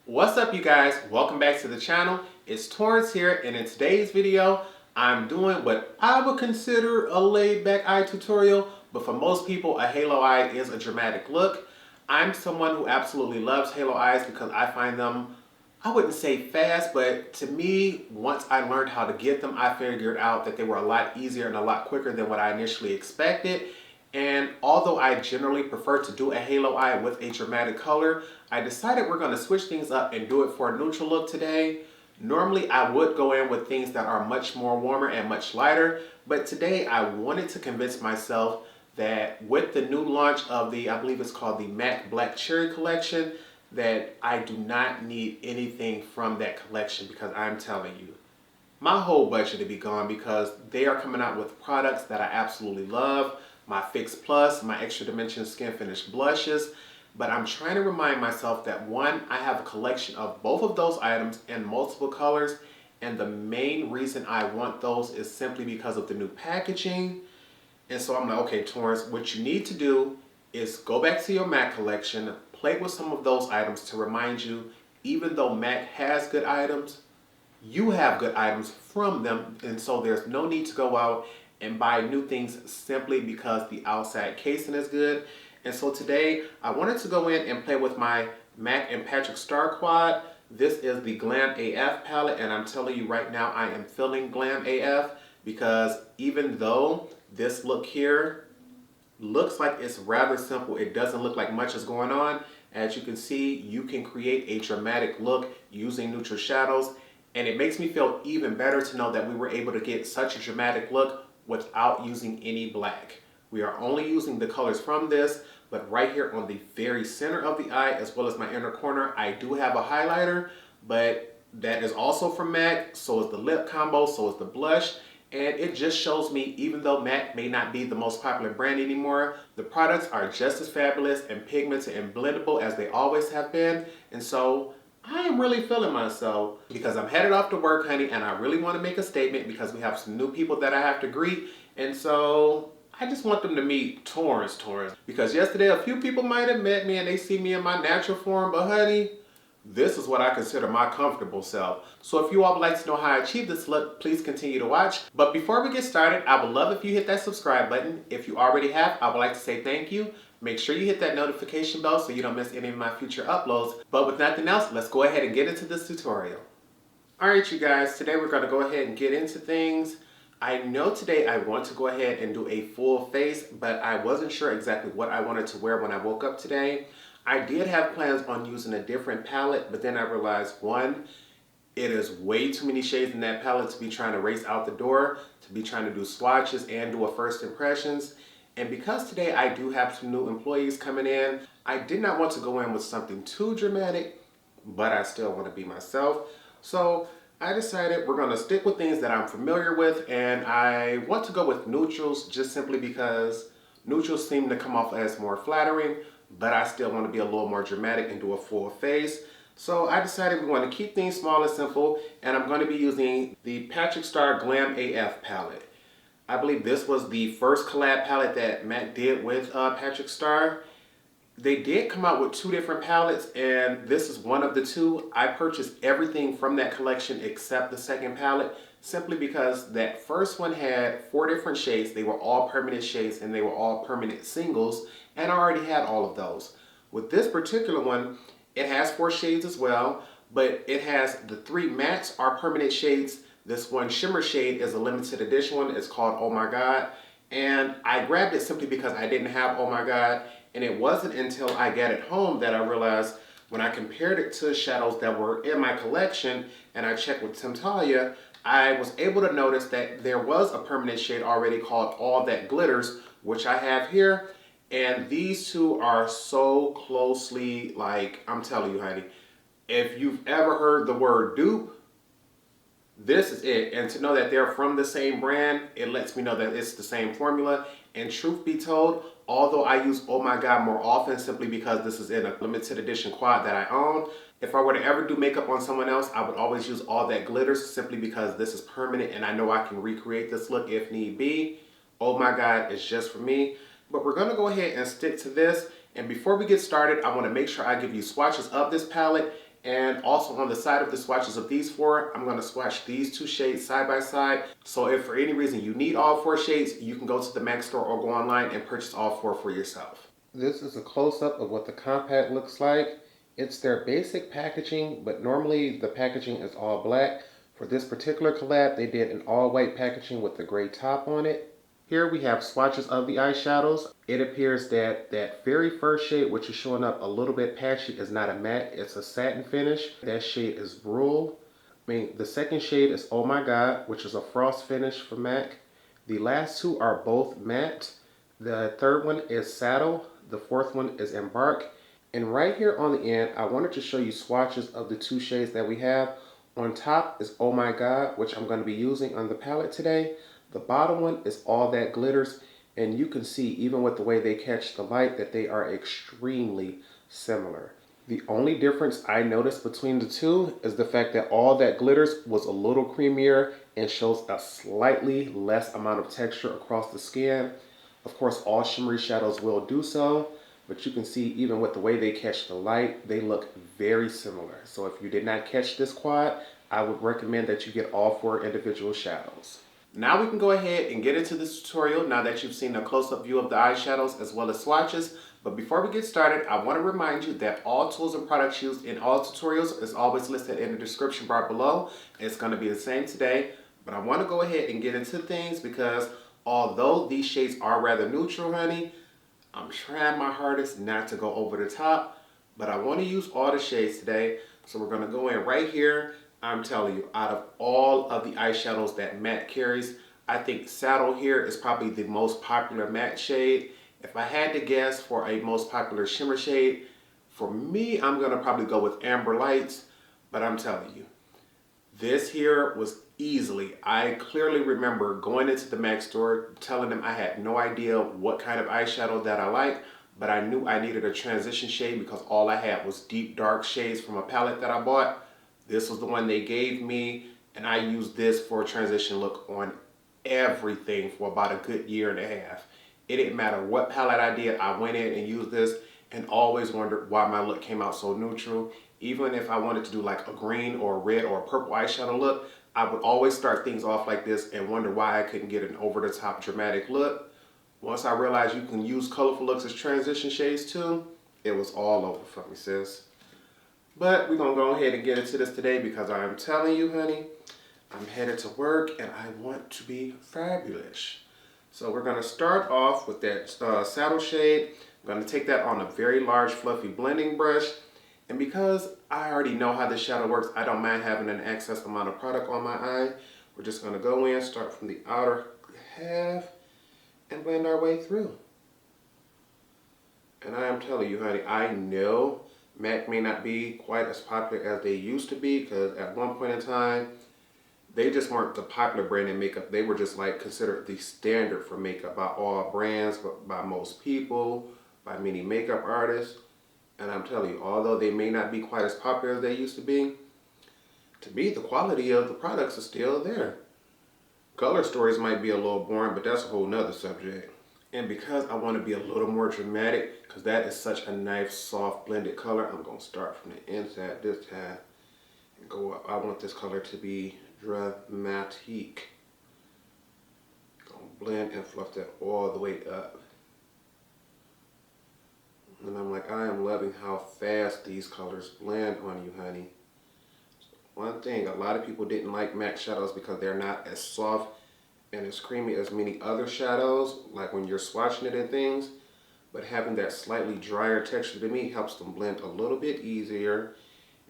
What's up, you guys? Welcome back to the channel. It's Torrence here, and in today's video I'm doing what I would consider a laid-back eye tutorial, but for most people a halo eye is a dramatic look. I'm someone who absolutely loves halo eyes because I find them, I wouldn't say fast, but to me, once I learned how to get them, I figured out that they were a lot easier and a lot quicker than what I initially expected. And although I generally prefer to do a halo eye with a dramatic color, I decided we're going to switch things up and do it for a neutral look today. Normally I would go in with things that are much more warmer and much lighter, but today I wanted to convince myself that with the new launch of the, I believe it's called the MAC Black Cherry collection, that I do not need anything from that collection, because I'm telling you, my whole budget to be gone because they are coming out with products that I absolutely love. My Fix Plus, my Extra Dimension Skin Finish blushes. But I'm trying to remind myself that one, I have a collection of both of those items in multiple colors. And the main reason I want those is simply because of the new packaging. And so I'm like, okay, Torrence, what you need to do is go back to your MAC collection, play with some of those items to remind you, even though MAC has good items, you have good items from them, and so there's no need to go out and buy new things simply because the outside casing is good. And so today I wanted to go in and play with my MAC and patrickstar quad. This is the Glam Af palette, and I'm telling you right now, I am feeling Glam AF, because even though this look here looks like it's rather simple, it doesn't look like much is going on. As you can see, you can create a dramatic look using neutral shadows. And it makes me feel even better to know that we were able to get such a dramatic look without using any black. We are only using the colors from this, but right here on the very center of the eye, as well as my inner corner, I do have a highlighter, but that is also from MAC. So is the lip combo, so is the blush. And it just shows me, even though MAC may not be the most popular brand anymore, the products are just as fabulous and pigmented and blendable as they always have been. And so I am really feeling myself because I'm headed off to work, honey, and I really want to make a statement because we have some new people that I have to greet. And so I just want them to meet Torrence. Because yesterday a few people might have met me and they see me in my natural form, but honey, this is what I consider my comfortable self. So if you all would like to know how I achieve this look, please continue to watch. But before we get started, I would love if you hit that subscribe button. If you already have, I would like to say thank you. Make sure you hit that notification bell so you don't miss any of my future uploads. But with nothing else, let's go ahead and get into this tutorial. Alright, you guys, today we're going to go ahead and get into things. I know today I want to go ahead and do a full face, but I wasn't sure exactly what I wanted to wear when I woke up today. I did have plans on using a different palette, but then I realized, one, it is way too many shades in that palette to be trying to race out the door, to be trying to do swatches and do a first impressions. And because today I do have some new employees coming in, I did not want to go in with something too dramatic, but I still want to be myself. So I decided we're going to stick with things that I'm familiar with, and I want to go with neutrals just simply because neutrals seem to come off as more flattering, but I still want to be a little more dramatic and do a full face. So I decided we want to keep things small and simple, and I'm going to be using the patrickstar Glam AF palette. I believe this was the first collab palette that MAC did with patrickstar. They did come out with two different palettes, and this is one of the two. I purchased everything from that collection except the second palette, simply because that first one had 4 different shades. They were all permanent shades and they were all permanent singles, and I already had all of those. With this particular one, it has 4 shades as well, but it has the 3 mattes are permanent shades. This one shimmer shade is a limited edition one. It's called Oh My God. And I grabbed it simply because I didn't have Oh My God. And it wasn't until I got it home that I realized, when I compared it to shadows that were in my collection and I checked with Talia, I was able to notice that there was a permanent shade already called All That Glitters, which I have here. And these two are so closely, like, I'm telling you, honey, if you've ever heard the word dupe, this is it. And to know that they're from the same brand, it lets me know that it's the same formula. And truth be told, although I use Oh My God more often simply because this is in a limited edition quad that I own, if I were to ever do makeup on someone else, I would always use All That Glitters simply because this is permanent and I know I can recreate this look if need be. Oh My God is just for me. But we're going to go ahead and stick to this. And before we get started, I want to make sure I give you swatches of this palette And also on the side of the swatches of these four, I'm going to swatch these two shades side by side. So if for any reason you need all four shades, you can go to the MAC store or go online and purchase all four for yourself. This is a close-up of what the compact looks like. It's their basic packaging, but normally the packaging is all black. For this particular collab, they did an all-white packaging with the gray top on it. Here we have swatches of the eyeshadows. It appears that that very first shade, which is showing up a little bit patchy, is not a matte, it's a satin finish. That shade is Rule. The second shade is Oh My God, which is a frost finish for MAC. The last two are both matte. The third one is Saddle. The fourth one is Embark. And right here on the end, I wanted to show you swatches of the two shades that we have. On top is Oh My God, which I'm going to be using on the palette today. The bottom one is All That Glitters, and you can see, even with the way they catch the light, that they are extremely similar. The only difference I noticed between the two is the fact that All That Glitters was a little creamier and shows a slightly less amount of texture across the skin. Of course, all shimmery shadows will do so, but you can see even with the way they catch the light, they look very similar. So if you did not catch this quad, I would recommend that you get all four individual shadows. Now we can go ahead and get into this tutorial now that you've seen a close-up view of the eyeshadows as well as swatches. But before we get started, I want to remind you that all tools and products used in all tutorials is always listed in the description bar below. It's going to be the same today, but I want to go ahead and get into things because although these shades are rather neutral, honey, I'm trying my hardest not to go over the top, but I want to use all the shades today. So we're going to go in right here. I'm telling you, out of all of the eyeshadows that MAC carries, I think Saddle here is probably the most popular matte shade. If I had to guess for a most popular shimmer shade, for me, I'm going to probably go with Amber Lights. But I'm telling you, this here was easily, I clearly remember going into the MAC store, telling them I had no idea what kind of eyeshadow that I like, but I knew I needed a transition shade because all I had was deep dark shades from a palette that I bought. This was the one they gave me, and I used this for a transition look on everything for about a good year and a half. It didn't matter what palette I did, I went in and used this and always wondered why my look came out so neutral. Even if I wanted to do like a green or a red or a purple eyeshadow look, I would always start things off like this and wonder why I couldn't get an over-the-top dramatic look. Once I realized you can use colorful looks as transition shades too, it was all over for me, sis. But we're going to go ahead and get into this today because I'm telling you, honey, I'm headed to work and I want to be fabulous. So we're going to start off with that Saddle shade. I'm going to take that on a very large fluffy blending brush. And because I already know how this shadow works, I don't mind having an excess amount of product on my eye. We're just going to go in, start from the outer half, and blend our way through. And I am telling you, honey, I know MAC may not be quite as popular as they used to be because at one point in time, they just weren't the popular brand in makeup. They were just like considered the standard for makeup by all brands, by most people, by many makeup artists. And I'm telling you, although they may not be quite as popular as they used to me, the quality of the products is still there. Color stories might be a little boring, but that's a whole nother subject. And because I want to be a little more dramatic, because that is such a nice, soft, blended color, I'm going to start from the inside this time and go up. I want this color to be dramatic. Going to blend and fluff that all the way up. And I'm like, I am loving how fast these colors blend on you, honey. One thing, a lot of people didn't like MAC shadows because they're not as soft and as creamy as many other shadows, like when you're swatching it and things. But having that slightly drier texture to me helps them blend a little bit easier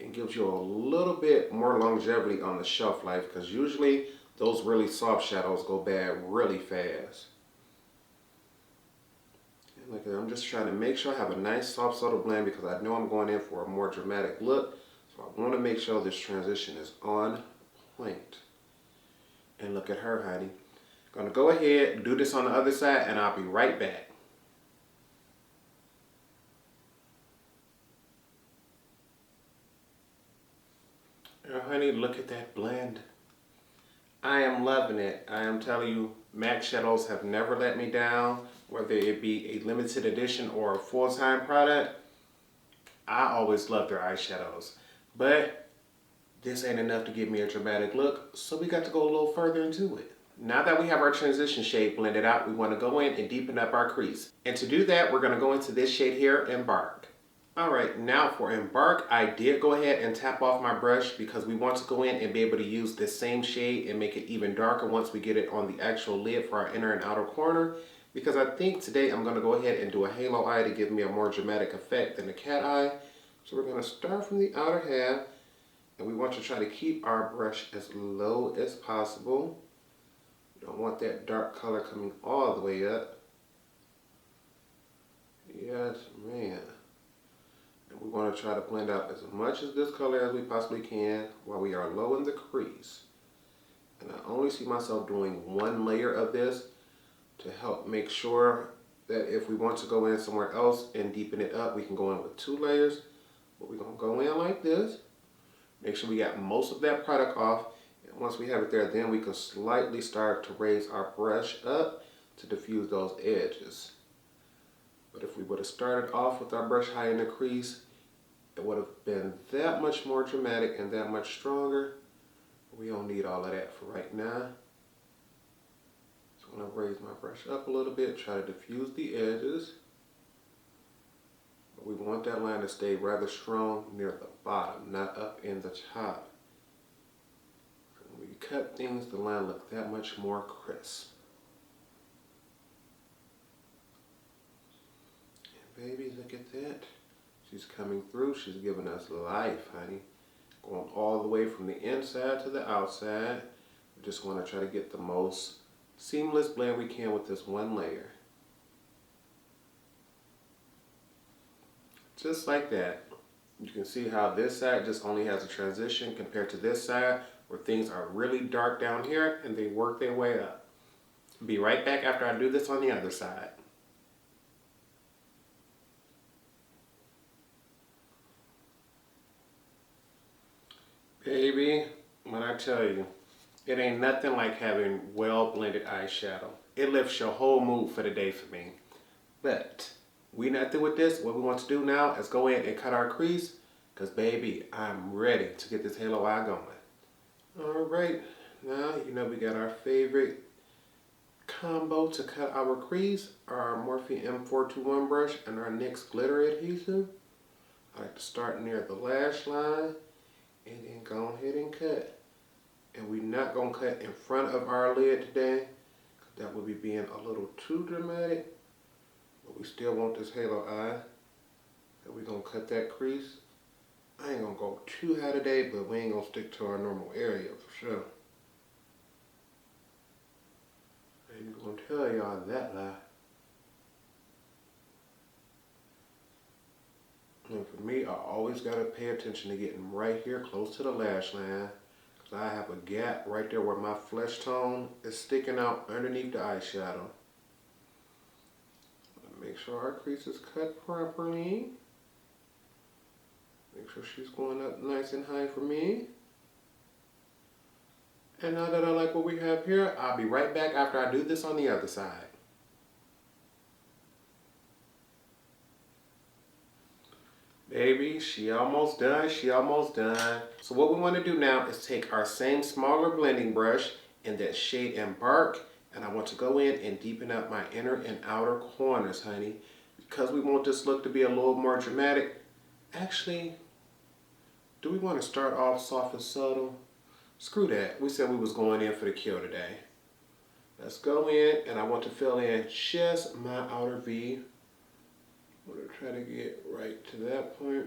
and gives you a little bit more longevity on the shelf life, because usually those really soft shadows go bad really fast. And look, I'm just trying to make sure I have a nice soft subtle blend because I know I'm going in for a more dramatic look. So I want to make sure this transition is on point. And look at her, honey. Gonna go ahead and do this on the other side and I'll be right back. Oh, honey, look at that blend. I am loving it. I am telling you, MAC shadows have never let me down, whether it be a limited edition or a full-time product. I always love their eyeshadows. But this ain't enough to give me a dramatic look, so we got to go a little further into it. Now that we have our transition shade blended out, we want to go in and deepen up our crease. And to do that, we're going to go into this shade here, Embark. Alright, now for Embark, I did go ahead and tap off my brush because we want to go in and be able to use this same shade and make it even darker once we get it on the actual lid for our inner and outer corner. Because I think today I'm going to go ahead and do a halo eye to give me a more dramatic effect than a cat eye. So we're going to start from the outer half, and we want to try to keep our brush as low as possible. We don't want that dark color coming all the way up. Yes, man. And we want to try to blend out as much of this color as we possibly can while we are low in the crease. And I only see myself doing one layer of this to help make sure that if we want to go in somewhere else and deepen it up, we can go in with 2 layers. But we're going to go in like this. Make sure we got most of that product off. And once we have it there, then we can slightly start to raise our brush up to diffuse those edges. But if we would have started off with our brush high in the crease, it would have been that much more dramatic and that much stronger. We don't need all of that for right now. So I'm going to raise my brush up a little bit, try to diffuse the edges. But we want that line to stay rather strong near the bottom, not up in the top. When we cut things, the line looks that much more crisp. Baby, look at that. She's coming through. She's giving us life, honey. Going all the way from the inside to the outside. We just want to try to get the most seamless blend we can with this one layer. Just like that. You can see how this side just only has a transition compared to this side where things are really dark down here and they work their way up. Be right back after I do this on the other side. Baby, when I tell you, it ain't nothing like having well-blended eyeshadow. It lifts your whole mood for the day for me. But we not through with this. What we want to do now is go in and cut our crease, because baby, I'm ready to get this halo eye going. Alright, now you know we got our favorite combo to cut our crease, our Morphe M421 brush and our NYX glitter adhesive. I like to start near the lash line and then go ahead and cut. And we're not going to cut in front of our lid today, because that would be being a little too dramatic. But we still want this halo eye. And we're going to cut that crease. I ain't going to go too high today, but we ain't going to stick to our normal area for sure. I ain't going to tell y'all that lie. And for me, I always got to pay attention to getting right here close to the lash line, because I have a gap right there where my flesh tone is sticking out underneath the eyeshadow. Make sure our crease is cut properly. Make sure she's going up nice and high for me. And now that I like what we have here, I'll be right back after I do this on the other side. Baby, she almost done, she almost done. So what we want to do now is take our same smaller blending brush in that shade Embark, and I want to go in and deepen up my inner and outer corners, honey. Because we want this look to be a little more dramatic. Actually, do we want to start off soft and subtle? Screw that. We said we was going in for the kill today. Let's go in, and I want to fill in just my outer V. I'm going to try to get right to that point.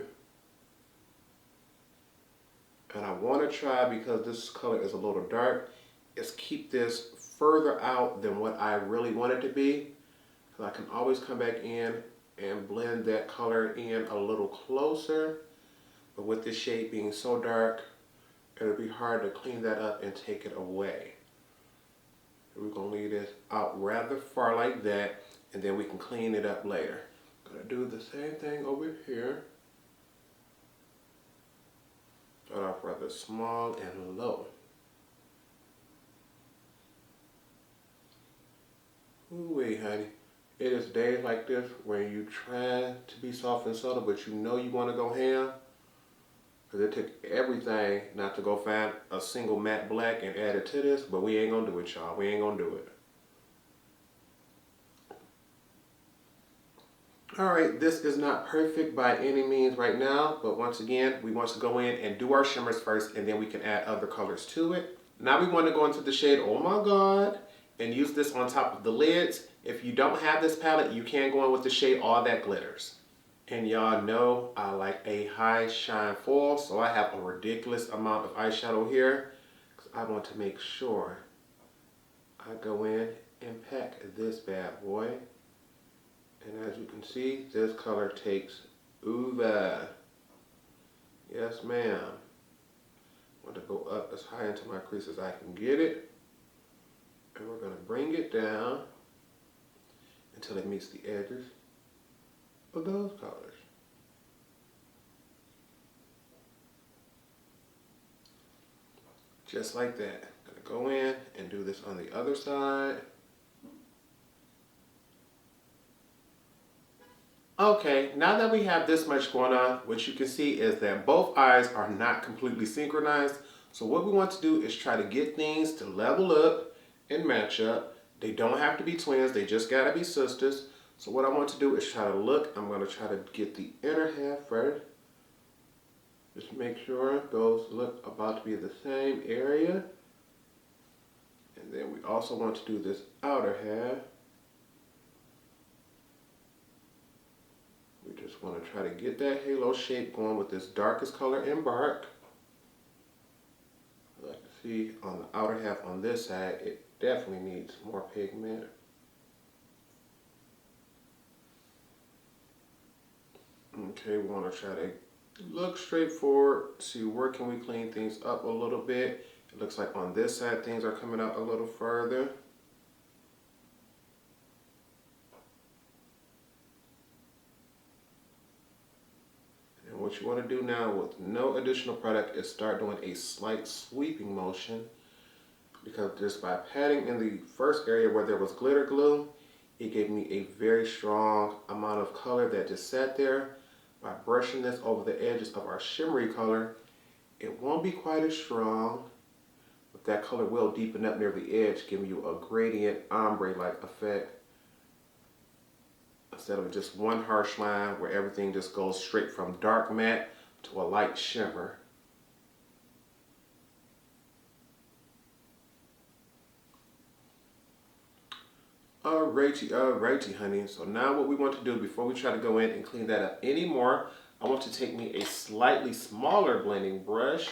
And I want to try, because this color is a little dark, is keep this further out than what I really want it to be. So I can always come back in and blend that color in a little closer. But with this shade being so dark, it'll be hard to clean that up and take it away. We're going to leave this out rather far like that, and then we can clean it up later. Gonna do the same thing over here. Start off rather small and low. Ooh-wee, honey. It is days like this when you try to be soft and subtle, but you know you want to go ham. Because it took everything not to go find a single matte black and add it to this, but we ain't gonna do it, y'all. We ain't gonna do it. Alright, this is not perfect by any means right now, but once again, we want to go in and do our shimmers first, and then we can add other colors to it. Now we want to go into the shade Oh My God and use this on top of the lids. If you don't have this palette, you can go in with the shade All That Glitters. And y'all know I like a high shine foil, so I have a ridiculous amount of eyeshadow here because I want to make sure I go in and pack this bad boy. And as you can see, this color takes over. Yes, ma'am. I want to go up as high into my crease as I can get it. And we're going to bring it down until it meets the edges of those colors. Just like that. I'm going to go in and do this on the other side. Okay, now that we have this much going on, what you can see is that both eyes are not completely synchronized. So what we want to do is try to get things to level up and match up. They don't have to be twins, they just gotta be sisters. So what I want to do is try to look, I'm gonna try to get the inner half first. Just make sure those look about to be the same area. And then we also want to do this outer half. We just want to try to get that halo shape going with this darkest color in bark. Like you see on the outer half on this side, it definitely needs more pigment. Okay, we want to try to look straight forward, see where can we clean things up a little bit. It looks like on this side things are coming out a little further. What you want to do now with no additional product is start doing a slight sweeping motion, because just by patting in the first area where there was glitter glue, it gave me a very strong amount of color that just sat there. By brushing this over the edges of our shimmery color, it won't be quite as strong, but that color will deepen up near the edge, giving you a gradient ombre-like effect, instead of just one harsh line where everything just goes straight from dark matte to a light shimmer. Alrighty, honey. So now what we want to do before we try to go in and clean that up anymore, I want to take me a slightly smaller blending brush.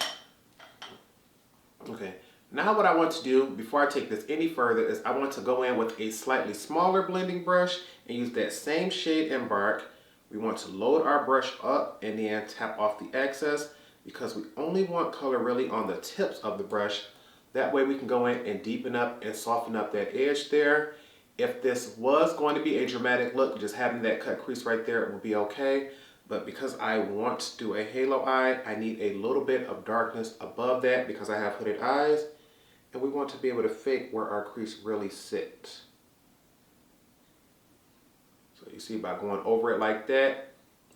Okay, now what I want to do before I take this any further is I want to go in with a slightly smaller blending brush and use that same shade in bark. We want to load our brush up and then tap off the excess, because we only want color really on the tips of the brush. That way we can go in and deepen up and soften up that edge there. If this was going to be a dramatic look, just having that cut crease right there would be okay. But because I want to do a halo eye, I need a little bit of darkness above that because I have hooded eyes. And we want to be able to fake where our crease really sits. So you see, by going over it like that,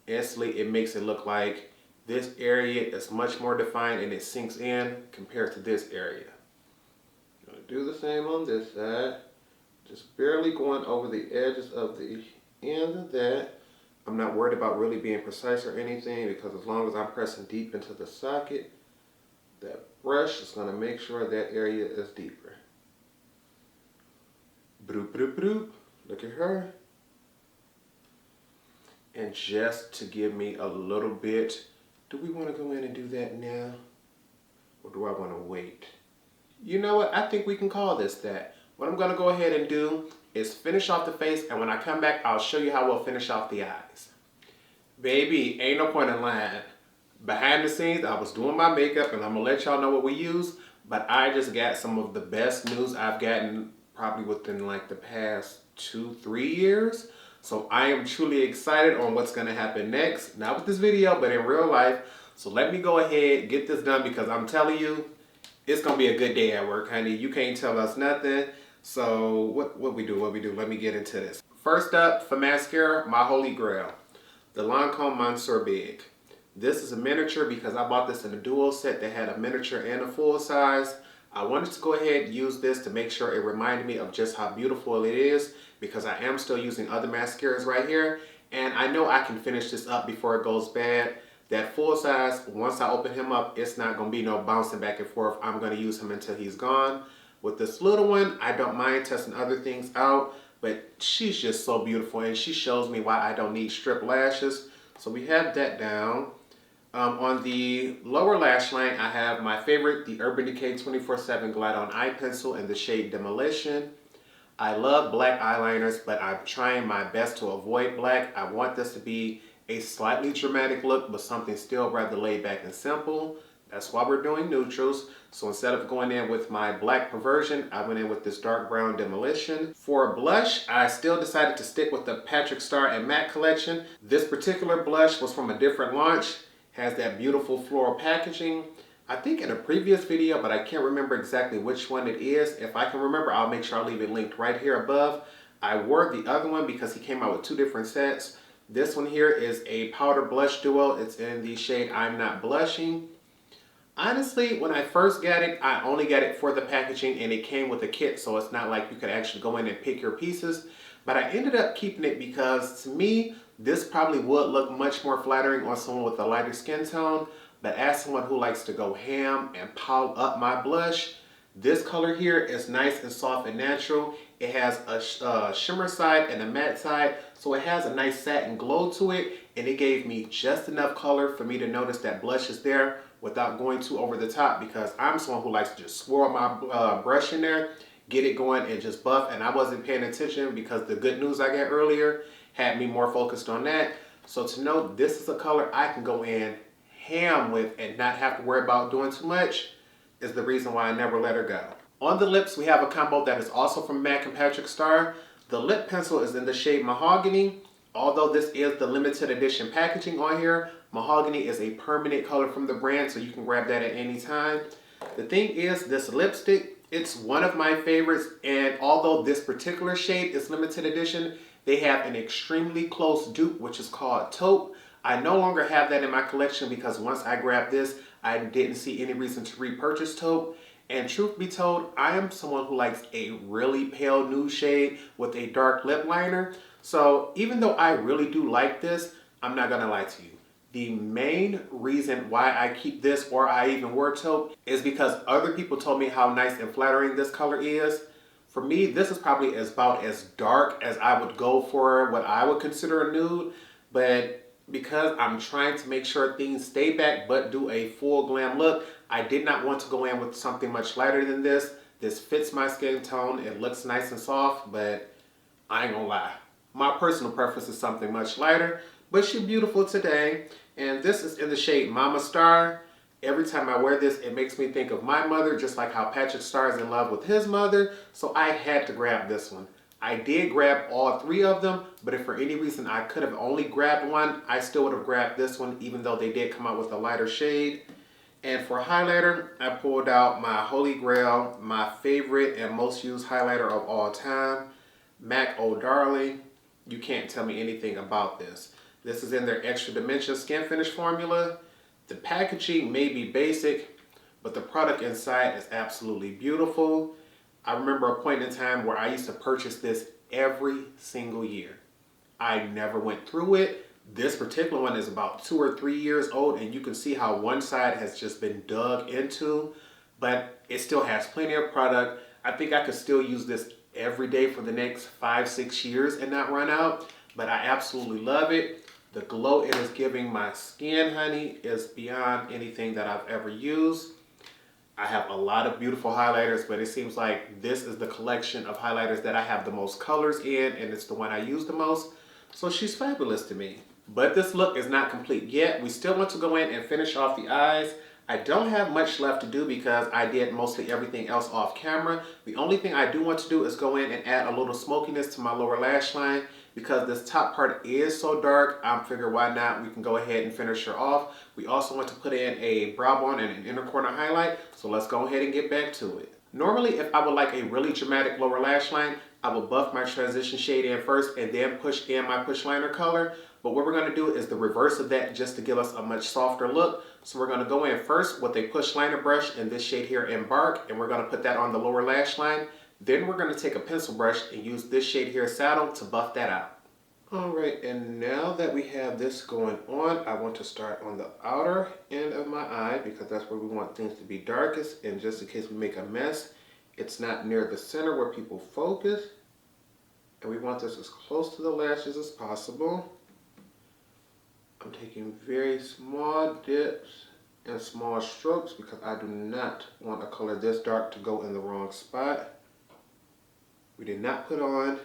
instantly it makes it look like this area is much more defined and it sinks in compared to this area. I'm going to do the same on this side. Just barely going over the edges of the end of that. I'm not worried about really being precise or anything, because as long as I'm pressing deep into the socket, that brush is going to make sure that area is deeper. Broop, broop, broop. Look at her. And just to give me a little bit, do we want to go in and do that now? Or do I want to wait? You know what? I think we can call this that. What I'm going to go ahead and do is finish off the face, and when I come back, I'll show you how we'll finish off the eyes. Baby, ain't no point in lying. Behind the scenes, I was doing my makeup, and I'm going to let y'all know what we use, but I just got some of the best news I've gotten probably within like the past 2-3 years. So I am truly excited on what's going to happen next. Not with this video, but in real life. So let me go ahead, get this done, because I'm telling you, it's going to be a good day at work, honey. You can't tell us nothing. So what we do, let me get into this. First up, for mascara, my holy grail, the Lancome Monsieur Big. This is a miniature because I bought this in a duo set that had a miniature and a full size. I wanted to go ahead and use this to make sure it reminded me of just how beautiful it is, because I am still using other mascaras right here, and I know I can finish this up before it goes bad. That full size, once I open him up, it's not going to be no bouncing back and forth. I'm going to use him until he's gone. With this little one, I don't mind testing other things out, but she's just so beautiful, and she shows me why I don't need strip lashes. So we have that down. On the lower lash line, I have my favorite, the Urban Decay 24/7 Glide On Eye Pencil in the shade Demolition. I love black eyeliners, but I'm trying my best to avoid black. I want this to be a slightly dramatic look, but something still rather laid back and simple. That's why we're doing neutrals. So instead of going in with my black Perversion, I went in with this dark brown Demolition. For blush, I still decided to stick with the Patrickstar and Matte collection. This particular blush was from a different launch. Has that beautiful floral packaging. I think in a previous video, but I can't remember exactly which one it is. If I can remember, I'll make sure I leave it linked right here above. I wore the other one because he came out with two different sets. This one here is a powder blush duo. It's in the shade I'm Not Blushing. Honestly, when I first got it, I only got it for the packaging, and it came with a kit, so it's not like you could actually go in and pick your pieces. But I ended up keeping it because, to me, this probably would look much more flattering on someone with a lighter skin tone. But as someone who likes to go ham and pile up my blush, this color here is nice and soft and natural. It has a shimmer side and a matte side, so it has a nice satin glow to it, and it gave me just enough color for me to notice that blush is there without going too over the top, because I'm someone who likes to just swirl my brush in there, get it going, and just buff, and I wasn't paying attention because the good news I got earlier had me more focused on that. So to know this is a color I can go in ham with and not have to worry about doing too much is the reason why I never let her go. On the lips, we have a combo that is also from MAC and Patrickstar. The lip pencil is in the shade Mahogany. Although this is the limited edition packaging on here, Mahogany is a permanent color from the brand, so you can grab that at any time. The thing is, this lipstick, it's one of my favorites, and although this particular shade is limited edition, they have an extremely close dupe, which is called Taupe. I no longer have that in my collection because once I grabbed this, I didn't see any reason to repurchase Taupe. And truth be told, I am someone who likes a really pale nude shade with a dark lip liner. So even though I really do like this, I'm not gonna lie to you. The main reason why I keep this, or I even wear Taupe, is because other people told me how nice and flattering this color is. For me, this is probably about as dark as I would go for what I would consider a nude, but because I'm trying to make sure things stay back but do a full glam look, I did not want to go in with something much lighter than this. This fits my skin tone, it looks nice and soft, but I ain't gonna lie. My personal preference is something much lighter, but she's beautiful today. And this is in the shade Mama Star. Every time I wear this, it makes me think of my mother, just like how Patrick Star is in love with his mother. So I had to grab this one. I did grab all three of them, but if for any reason I could have only grabbed one, I still would have grabbed this one, even though they did come out with a lighter shade. And for highlighter, I pulled out my holy grail, my favorite and most used highlighter of all time, MAC Oh Darling. You can't tell me anything about this. This is in their Extra Dimension Skin Finish formula. The packaging may be basic, but the product inside is absolutely beautiful. I remember a point in time where I used to purchase this every single year. I never went through it. This particular one is about 2 or 3 years old, and you can see how one side has just been dug into, but it still has plenty of product. I think I could still use this every day for the next 5-6 years and not run out, but I absolutely love it. The glow it is giving my skin, honey, is beyond anything that I've ever used. I have a lot of beautiful highlighters, but it seems like this is the collection of highlighters that I have the most colors in, and it's the one I use the most. So she's fabulous to me. But this look is not complete yet. We still want to go in and finish off the eyes. I don't have much left to do because I did mostly everything else off camera. The only thing I do want to do is go in and add a little smokiness to my lower lash line. Because this top part is so dark, I figure why not, we can go ahead and finish her off. We also want to put in a brow bone and an inner corner highlight, so let's go ahead and get back to it. Normally, if I would like a really dramatic lower lash line, I will buff my transition shade in first and then push in my push liner color. but what we're going to do is the reverse of that just to give us a much softer look. So we're going to go in first with a push liner brush in this shade here, Embark, and we're going to put that on the lower lash line. Then we're going to take a pencil brush and use this shade here, Saddle, to buff that out. Alright, and now that we have this going on, I want to start on the outer end of my eye because that's where we want things to be darkest, and just in case we make a mess, it's not near the center where people focus. And we want this as close to the lashes as possible. I'm taking very small dips and small strokes because I do not want a color this dark to go in the wrong spot. We did not put on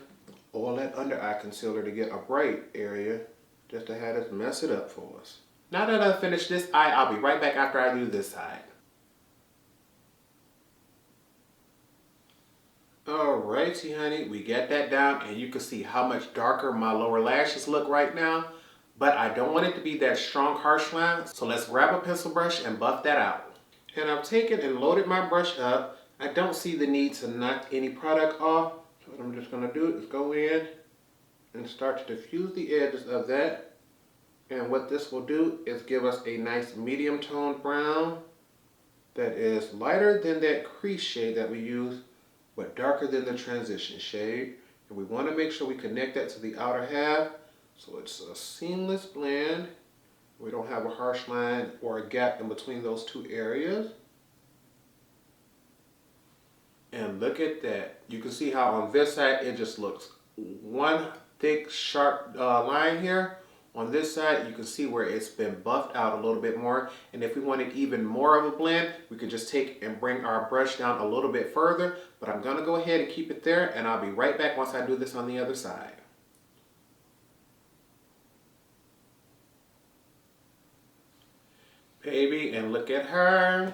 all that under eye concealer to get a bright area, just to have us mess it up for us. Now that I've finished this eye, I'll be right back after I do this side. Alrighty, honey, we got that down, and you can see how much darker my lower lashes look right now, but I don't want it to be that strong harsh line, so let's grab a pencil brush and buff that out. And I've taken and loaded my brush up. I don't see the need to knock any product off. So what I'm just going to do is go in and start to diffuse the edges of that. And what this will do is give us a nice medium toned brown that is lighter than that crease shade that we use, but darker than the transition shade. And we want to make sure we connect that to the outer half so it's a seamless blend. We don't have a harsh line or a gap in between those two areas. And look at that. You can see how on this side it just looks one thick sharp line here. On this side you can see where it's been buffed out a little bit more, and if we wanted even more of a blend we could just take and bring our brush down a little bit further, but I'm going to go ahead and keep it there, and I'll be right back once I do this on the other side. Baby, and look at her.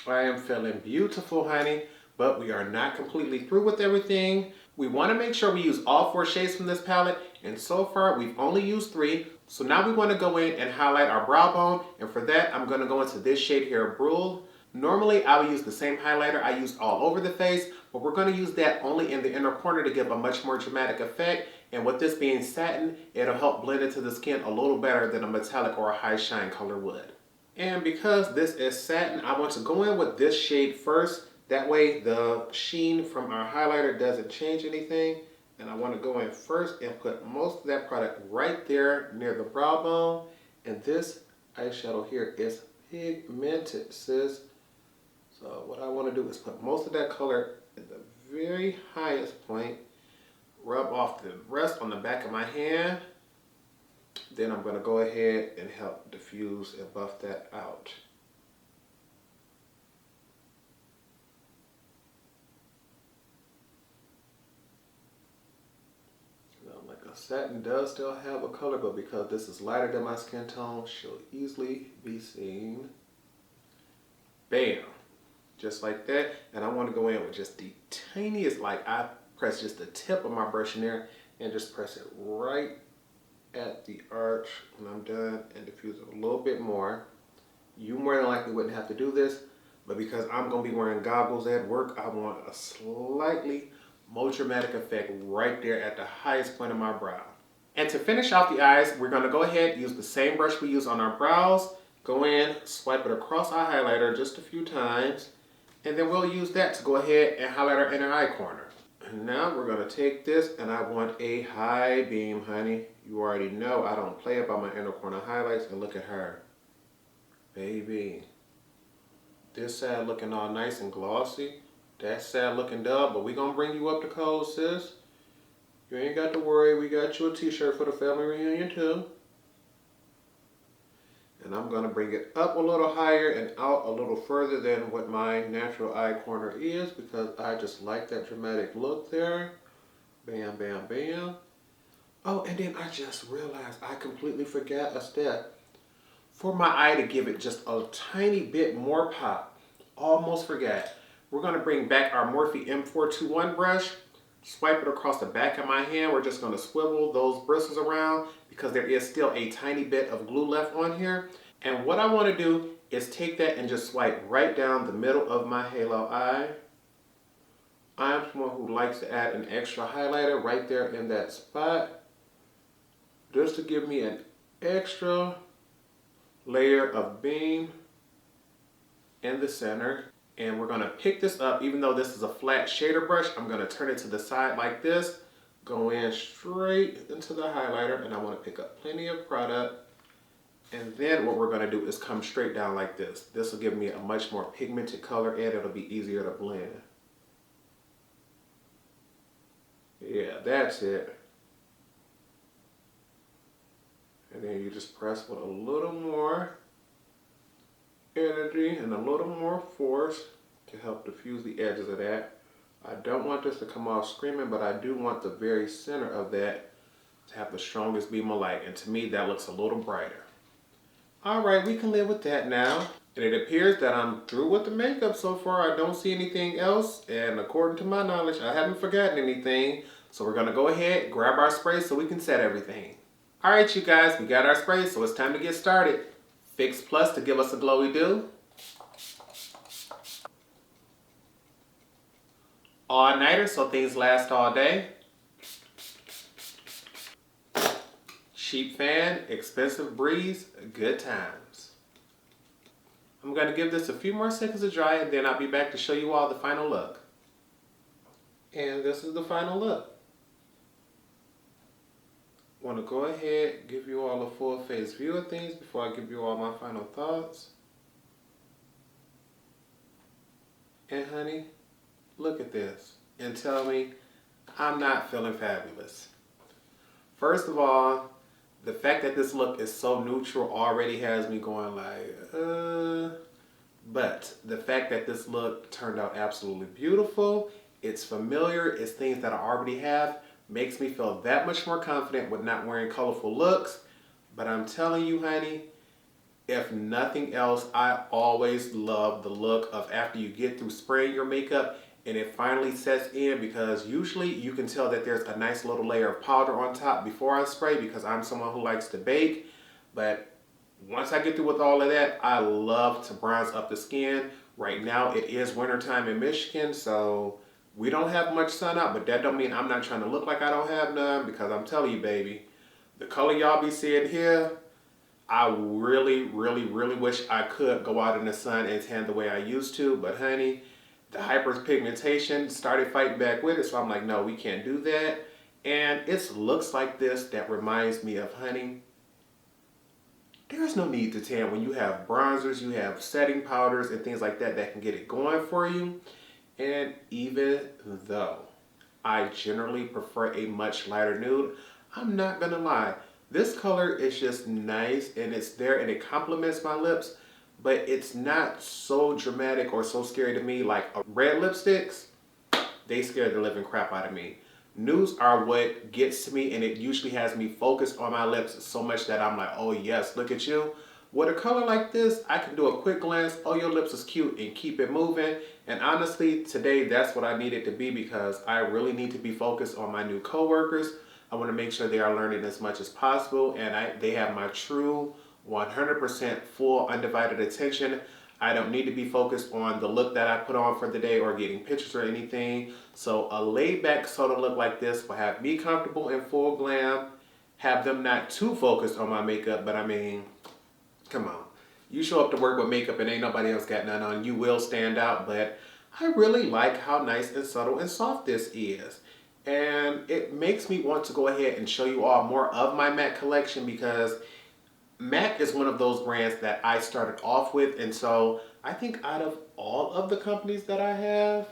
I am feeling beautiful, honey. But we are not completely through with everything. We want to make sure we use all 4 shades from this palette, and so far we've only used 3. So now we want to go in and highlight our brow bone, and for that I'm going to go into this shade here, Brule. Normally I would use the same highlighter I used all over the face, but we're going to use that only in the inner corner to give a much more dramatic effect, and with this being satin, it'll help blend into the skin a little better than a metallic or a high shine color would. And because this is satin, I want to go in with this shade first. That way the sheen from our highlighter doesn't change anything. And I want to go in first and put most of that product right there near the brow bone. And this eyeshadow here is pigmented, sis. So what I want to do is put most of that color at the very highest point. Rub off the rest on the back of my hand. Then I'm going to go ahead and help diffuse and buff that out. Satin does still have a color, but because this is lighter than my skin tone, she'll easily be seen. Bam! Just like that. And I want to go in with just the tiniest, like I press just the tip of my brush in there and just press it right at the arch when I'm done and diffuse it a little bit more. You more than likely wouldn't have to do this, but because I'm going to be wearing goggles at work, I want a slightly more dramatic effect right there at the highest point of my brow. And to finish off the eyes, we're going to go ahead and use the same brush we use on our brows. Go in, swipe it across our highlighter just a few times, and then we'll use that to go ahead and highlight our inner eye corner. And now we're going to take this, and I want a high beam, honey. You already know I don't play about my inner corner highlights, and look at her. Baby. This side looking all nice and glossy. That side looking dull, but we're going to bring you up to code, sis. You ain't got to worry. We got you a t-shirt for the family reunion, too. And I'm going to bring it up a little higher and out a little further than what my natural eye corner is, because I just like that dramatic look there. Bam, bam, bam. Oh, and then I just realized I completely forgot a step. For my eye to give it just a tiny bit more pop, almost forgot. We're going to bring back our Morphe M421 brush, swipe it across the back of my hand. We're just going to swivel those bristles around because there is still a tiny bit of glue left on here. And what I want to do is take that and just swipe right down the middle of my halo eye. I'm someone who likes to add an extra highlighter right there in that spot. just to give me an extra layer of beam in the center. And we're gonna pick this up, even though this is a flat shader brush, I'm gonna turn it to the side like this, go in straight into the highlighter, and I wanna pick up plenty of product. And then what we're gonna do is come straight down like this. This will give me a much more pigmented color and it'll be easier to blend. Yeah, that's it. And then you just press with a little more energy and a little more force to help diffuse the edges of that. I don't want this to come off screaming, but I do want the very center of that to have the strongest beam of light. And to me, that looks a little brighter. All right, we can live with that now. And it appears that I'm through with the makeup so far. I don't see anything else. And according to my knowledge, I haven't forgotten anything. So we're gonna go ahead, grab our spray so we can set everything. All right, you guys, we got our spray, so it's time to get started. Fix Plus to give us a glowy do. All nighter so things last all day. Cheap fan, expensive breeze, good times. I'm going to give this a few more seconds to dry and then I'll be back to show you all the final look. And this is the final look. Want to go ahead, give you all a full face view of things before I give you all my final thoughts. And honey, look at this and tell me I'm not feeling fabulous. First of all, the fact that this look is so neutral already has me going like, But the fact that this look turned out absolutely beautiful, it's familiar, it's things that I already have, makes me feel that much more confident with not wearing colorful looks. But I'm telling you, honey, if nothing else, I always love the look of after you get through spraying your makeup and it finally sets in, because usually you can tell that there's a nice little layer of powder on top before I spray because I'm someone who likes to bake. But once I get through with all of that, I love to bronze up the skin. Right now it is wintertime in Michigan, so we don't have much sun out, but that don't mean I'm not trying to look like I don't have none, because I'm telling you, baby, the color y'all be seeing here, I really, really, really wish I could go out in the sun and tan the way I used to, but honey, the hyperpigmentation started fighting back with it, so I'm like, no, we can't do that. And it's looks like this that reminds me of, honey, there's no need to tan when you have bronzers, you have setting powders and things like that that can get it going for you. And even though I generally prefer a much lighter nude, I'm not gonna lie, this color is just nice and it's there and it complements my lips, but it's not so dramatic or so scary to me like red lipsticks. They scare the living crap out of me. Nudes are what gets to me, and it usually has me focused on my lips so much that I'm like, oh yes, look at you. With a color like this, I can do a quick glance, oh your lips is cute, and keep it moving. And honestly, today that's what I need it to be, because I really need to be focused on my new coworkers. I want to make sure they are learning as much as possible, and they have my true 100% full undivided attention. I don't need to be focused on the look that I put on for the day or getting pictures or anything. So a laid back sort of look like this will have me comfortable in full glam, have them not too focused on my makeup, but I mean, come on. You show up to work with makeup and ain't nobody else got none on, you will stand out. But I really like how nice and subtle and soft this is. And it makes me want to go ahead and show you all more of my MAC collection, because MAC is one of those brands that I started off with, and so I think out of all of the companies that I have,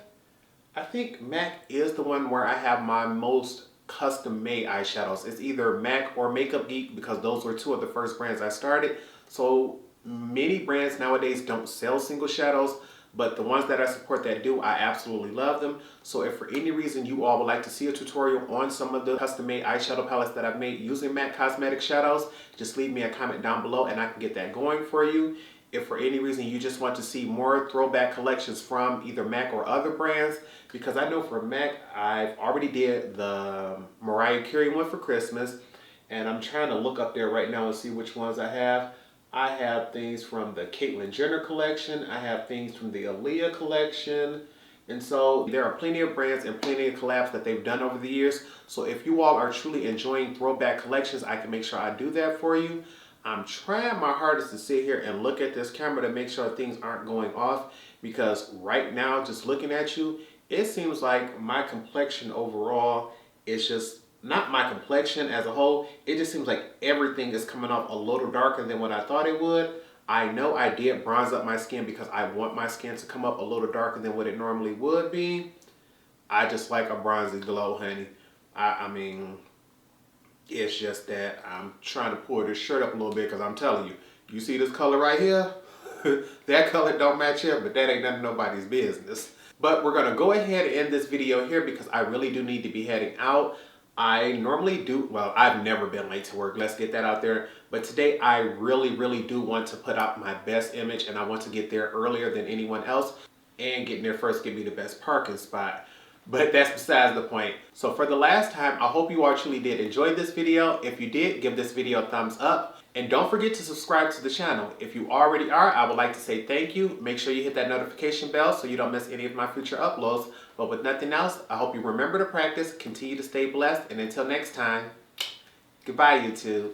I think MAC is the one where I have my most custom made eyeshadows. It's either MAC or Makeup Geek, because those were two of the first brands I started. So many brands nowadays don't sell single shadows, but the ones that I support that do, I absolutely love them. So if for any reason you all would like to see a tutorial on some of the custom made eyeshadow palettes that I've made using MAC Cosmetic shadows, just leave me a comment down below and I can get that going for you. If for any reason you just want to see more throwback collections from either MAC or other brands, because I know for MAC, I've already did the Mariah Carey one for Christmas, and I'm trying to look up there right now and see which ones I have. I have things from the Caitlyn Jenner collection. I have things from the Aaliyah collection. And so there are plenty of brands and plenty of collabs that they've done over the years. So if you all are truly enjoying throwback collections, I can make sure I do that for you. I'm trying my hardest to sit here and look at this camera to make sure things aren't going off, because right now, just looking at you, it seems like my complexion overall is just not my complexion as a whole. It just seems like everything is coming off a little darker than what I thought it would. I know I did bronze up my skin because I want my skin to come up a little darker than what it normally would be. I just like a bronzy glow, honey. I mean, it's just that I'm trying to pull this shirt up a little bit because I'm telling you, you see this color right here? That color don't match here, but that ain't none of nobody's business. But we're gonna go ahead and end this video here because I really do need to be heading out. I normally do, well, I've never been late to work, let's get that out there. But today I really do want to put out my best image, and I want to get there earlier than anyone else. And getting there first give me the best parking spot. But that's besides the point. So for the last time, I hope you all truly did enjoy this video. If you did, give this video a thumbs up. And don't forget to subscribe to the channel. If you already are, I would like to say thank you. Make sure you hit that notification bell so you don't miss any of my future uploads. But with nothing else, I hope you remember to practice, continue to stay blessed, and until next time, goodbye YouTube.